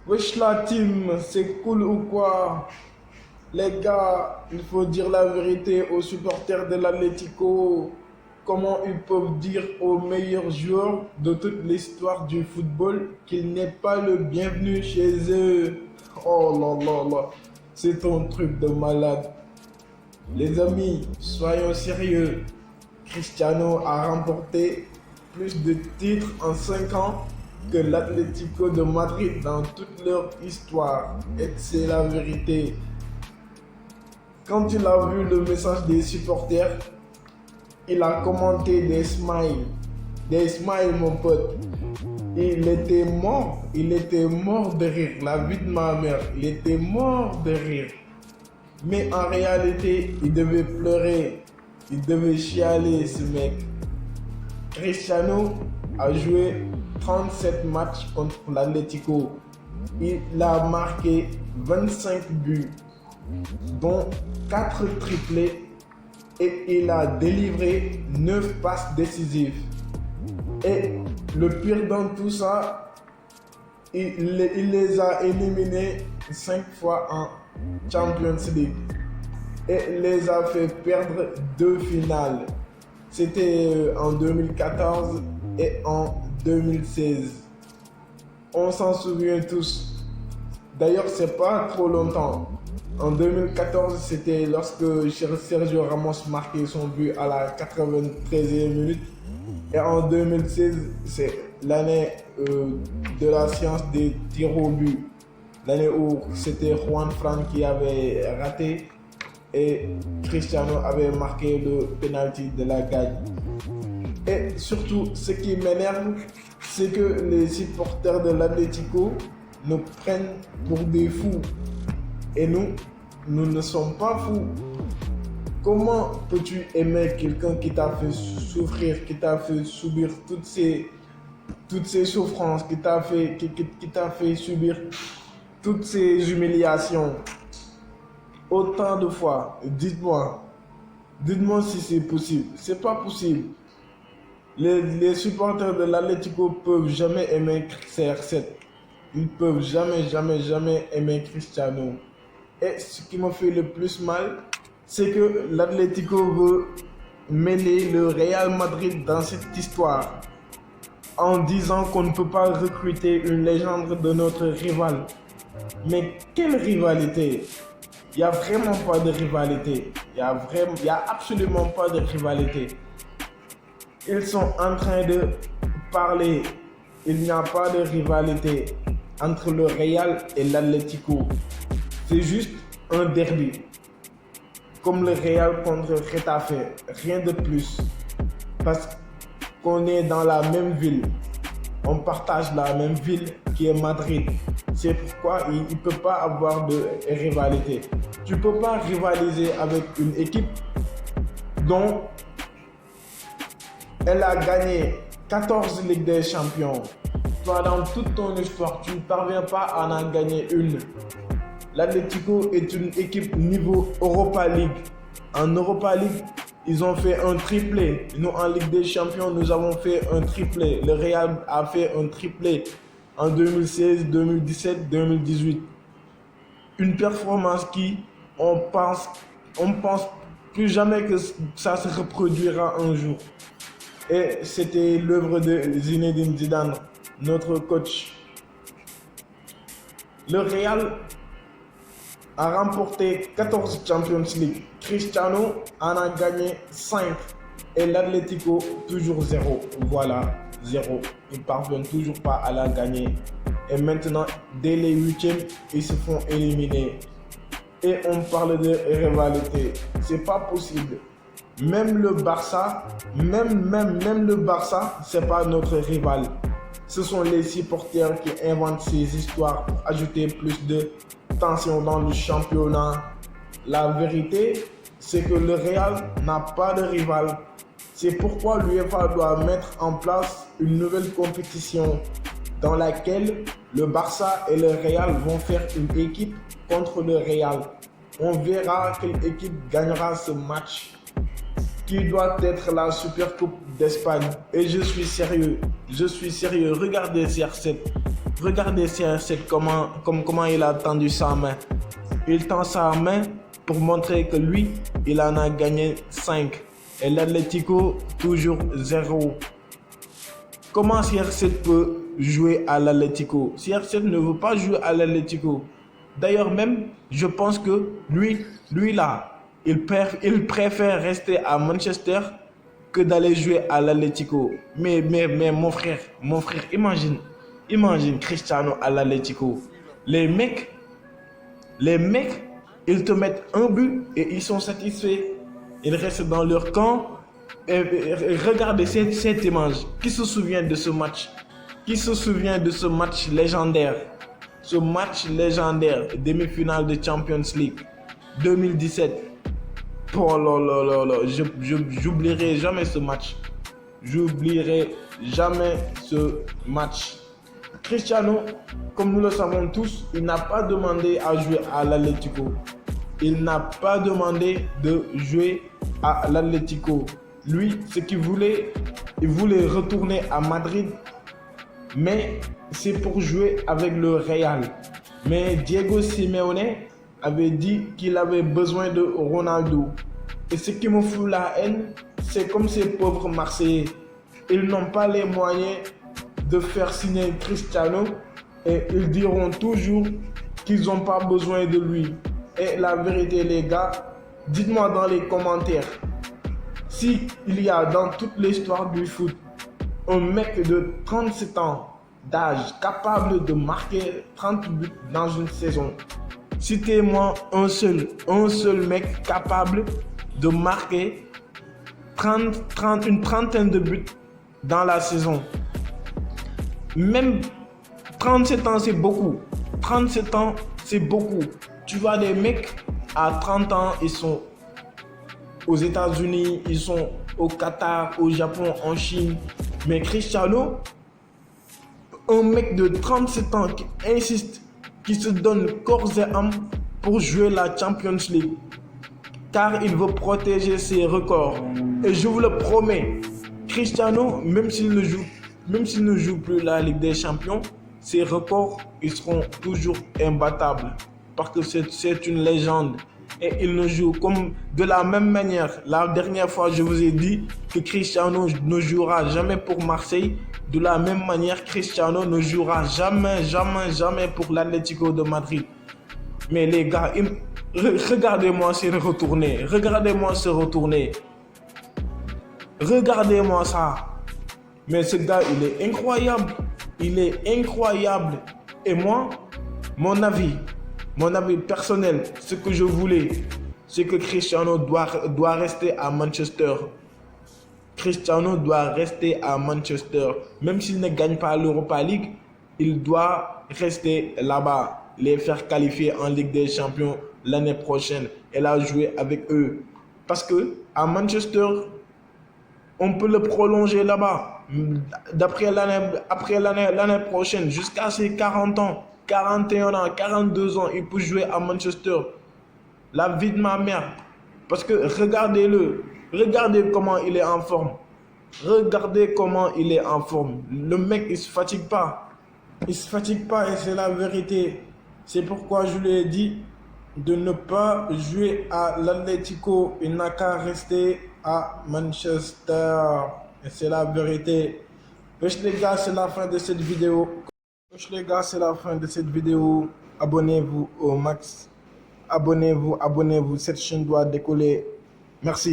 Wesh la team, c'est cool ou quoi? Les gars, il faut dire la vérité aux supporters de l'Atlético. Comment ils peuvent dire au meilleur joueur de toute l'histoire du football qu'il n'est pas le bienvenu chez eux? Oh là là là, c'est un truc de malade. Les amis, soyons sérieux. Cristiano a remporté plus de titres en 5 ans que l'Atlético de Madrid dans toute leur histoire. Et c'est la vérité. Quand il a vu le message des supporters, il a commenté des smiles. Des smiles, mon pote. Il était mort de rire. La vie de ma mère, il était mort de rire. Mais en réalité, il devait pleurer. Il devait chialer, ce mec. Cristiano a joué 37 matchs contre l'Atlético. Il a marqué 25 buts, dont 4 triplés, et il a délivré 9 passes décisives. Et le pire dans tout ça, il les a éliminés 5 fois en Champions League et les a fait perdre 2 finales. C'était en 2014 et en 2016. On s'en souvient tous. D'ailleurs, c'est pas trop longtemps. En 2014, c'était lorsque Sergio Ramos marquait son but à la 93e minute. Et en 2016, c'est l'année de la science des tirs au but. L'année où c'était Juan Fran qui avait raté et Cristiano avait marqué le penalty de la gagne. Et surtout, ce qui m'énerve, c'est que les supporters de l'Atlético nous prennent pour des fous. Et nous ne sommes pas fous. Comment peux-tu aimer quelqu'un qui t'a fait souffrir, qui t'a fait subir toutes ces souffrances, qui t'a fait subir toutes ces humiliations autant de fois? Dites-moi si c'est possible. C'est pas possible. Les supporters de l'Atlético peuvent jamais aimer CR7. Ils peuvent jamais aimer Cristiano. Et ce qui me fait le plus mal, c'est que l'Atlético veut mêler le Real Madrid dans cette histoire en disant qu'on ne peut pas recruter une légende de notre rival. Mais quelle rivalité? Il n'y a vraiment pas de rivalité. Il y a absolument pas de rivalité. Ils sont en train de parler. Il n'y a pas de rivalité entre le Real et l'Atlético. C'est juste un derby. Comme le Real contre Getafe. Rien de plus. Parce qu'on est dans la même ville. On partage la même ville qui est Madrid. C'est pourquoi il ne peut pas avoir de rivalité. Tu ne peux pas rivaliser avec une équipe dont elle a gagné 14 Ligues des Champions. Toi, dans toute ton histoire, tu ne parviens pas à en gagner une. L'Atlético est une équipe niveau Europa League. En Europa League, ils ont fait un triplé. Nous, en Ligue des Champions, nous avons fait un triplé. Le Real a fait un triplé en 2016, 2017, 2018. Une performance qui, on pense plus jamais que ça se reproduira un jour. Et c'était l'œuvre de Zinedine Zidane, notre coach. Le Real a remporté 14 Champions League. Cristiano en a gagné 5. Et l'Atlético, toujours 0. Voilà, 0. Ils ne parviennent toujours pas à la gagner. Et maintenant, dès les huitièmes, ils se font éliminer. Et on parle de rivalité. C'est pas possible. Même le Barça, même le Barça, c'est pas notre rival. Ce sont les supporters qui inventent ces histoires pour ajouter plus de tension dans le championnat. La vérité, c'est que le Real n'a pas de rival. C'est pourquoi l'UEFA doit mettre en place une nouvelle compétition dans laquelle le Barça et le Real vont faire une équipe contre le Real. On verra quelle équipe gagnera ce match, qui doit être la Super Coupe d'Espagne. Et je suis sérieux. Regardez CR7. Regardez CR7 comment il a tendu sa main. Il tend sa main pour montrer que lui, il en a gagné 5. Et l'Atlético, toujours 0. Comment CR7 peut jouer à l'Atlético? CR7 ne veut pas jouer à l'Atlético. D'ailleurs même, je pense que lui là, il préfère rester à Manchester que d'aller jouer à l'Atlético. Mais mon frère, imagine Cristiano à l'Atlético. Les mecs, ils te mettent un but et ils sont satisfaits. Ils restent dans leur camp. Et regardez cette image. Qui se souvient de ce match? Qui se souvient de ce match légendaire? Ce match légendaire, demi-finale de Champions League 2017. Oh là là, j'oublierai jamais ce match. J'oublierai jamais ce match. Cristiano, comme nous le savons tous, il n'a pas demandé à jouer à l'Atlético. Il n'a pas demandé de jouer à l'Atlético. Lui, ce qu'il voulait, il voulait retourner à Madrid, mais c'est pour jouer avec le Real. Mais Diego Simeone avait dit qu'il avait besoin de Ronaldo. Et ce qui me fout la haine, c'est comme ces pauvres Marseillais. Ils n'ont pas les moyens de faire signer Cristiano et ils diront toujours qu'ils n'ont pas besoin de lui. Et la vérité, les gars, dites-moi dans les commentaires, si il y a dans toute l'histoire du foot un mec de 37 ans d'âge capable de marquer 30 buts dans une saison, citez-moi un seul mec capable de marquer une trentaine de buts dans la saison. Même 37 ans, c'est beaucoup. 37 ans, c'est beaucoup. Tu vois des mecs à 30 ans, ils sont aux États-Unis, ils sont au Qatar, au Japon, en Chine. Mais Cristiano, un mec de 37 ans qui insiste, qui se donne corps et âme pour jouer la Champions League. Car il veut protéger ses records. Et je vous le promets, Cristiano, même s'il ne joue plus la Ligue des Champions, ses records, ils seront toujours imbattables. Parce que c'est une légende. Et il ne joue comme de la même manière. La dernière fois, je vous ai dit que Cristiano ne jouera jamais pour Marseille. De la même manière, Cristiano ne jouera jamais pour l'Atlético de Madrid. Mais les gars, regardez-moi se retourner. Regardez-moi ça. Mais ce gars, il est incroyable. Et moi, mon avis personnel, ce que je voulais, c'est que Cristiano doit rester à Manchester. Cristiano doit rester à Manchester. Même s'il ne gagne pas l'Europa League, il doit rester là-bas. Les faire qualifier en Ligue des Champions l'année prochaine et la jouer avec eux. Parce que à Manchester, on peut le prolonger là-bas. Après l'année prochaine, jusqu'à ses 40 ans, 41 ans, 42 ans, il peut jouer à Manchester. La vie de ma mère. Parce que regardez comment il est en forme. Le mec, il se fatigue pas. Et c'est la vérité. C'est pourquoi je lui ai dit de ne pas jouer à l'Atlético. Il n'a qu'à rester à Manchester. Et c'est la vérité. Wesh les gars, c'est la fin de cette vidéo. Abonnez-vous au max. Abonnez-vous. Cette chaîne doit décoller. Merci.